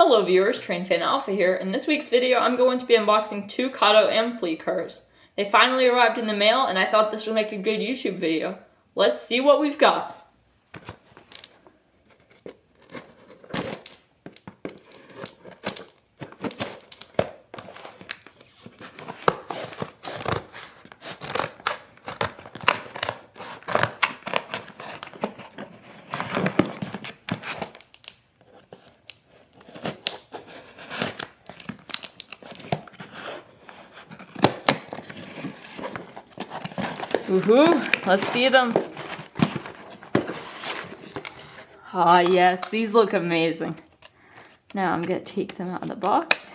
Hello viewers, Train Fan Alpha here. In this week's video, I'm going to be unboxing two Kato Amfleet cars. They finally arrived in the mail, and I thought this would make a good YouTube video. Let's see what we've got. Woohoo! Let's see them. Ah, yes, these look amazing. Now I'm gonna take them out of the box.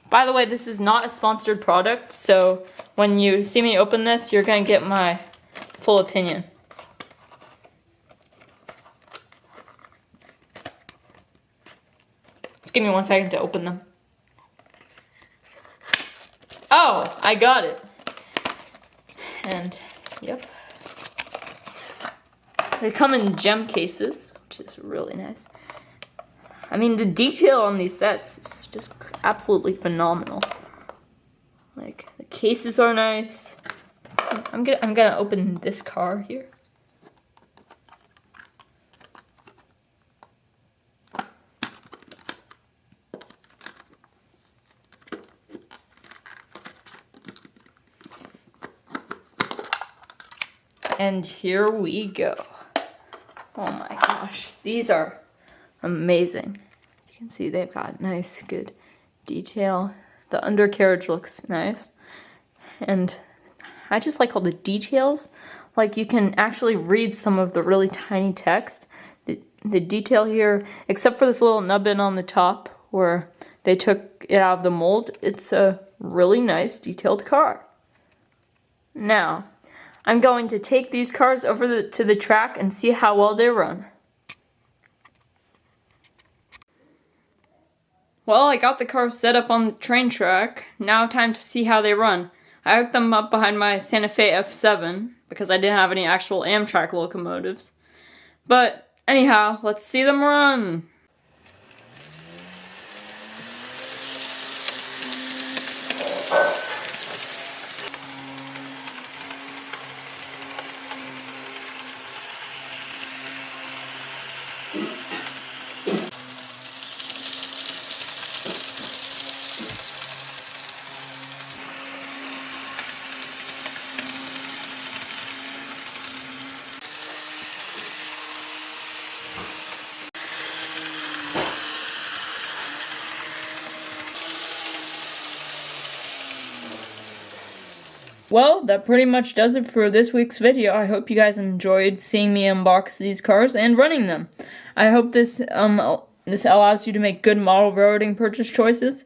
By the way, this is not a sponsored product, so when you see me open this, you're gonna get my full opinion. Give me 1 second to open them. Oh, I got it. And, yep. They come in gem cases, which is really nice. I mean, the detail on these sets is just absolutely phenomenal. Like, the cases are nice. I'm gonna open this car here. And here we go. Oh my gosh, these are amazing. You can see they've got nice, good detail. The undercarriage looks nice. And I just like all the details. Like you can actually read some of the really tiny text. The detail here, except for this little nubbin on the top where they took it out of the mold, it's a really nice detailed car. Now, I'm going to take these cars over to the track and see how well they run. Well, I got the cars set up on the train track. Now time to see how they run. I hooked them up behind my Santa Fe F7 because I didn't have any actual Amtrak locomotives. But anyhow, let's see them run. Well, that pretty much does it for this week's video. I hope you guys enjoyed seeing me unbox these cars and running them. I hope this allows you to make good model railroading purchase choices,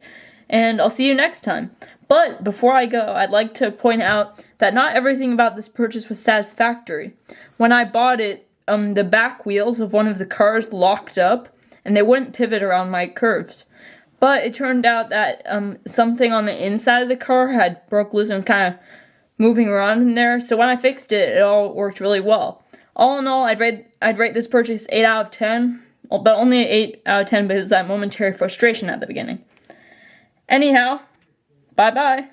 and I'll see you next time. But before I go, I'd like to point out that not everything about this purchase was satisfactory. When I bought it, the back wheels of one of the cars locked up, and they wouldn't pivot around my curves. But it turned out that something on the inside of the car had broke loose and was kind of moving around in there, so when I fixed it, it all worked really well. All in all, I'd rate this purchase 8 out of 10, but only 8 out of 10 because of that momentary frustration at the beginning. Anyhow, bye-bye.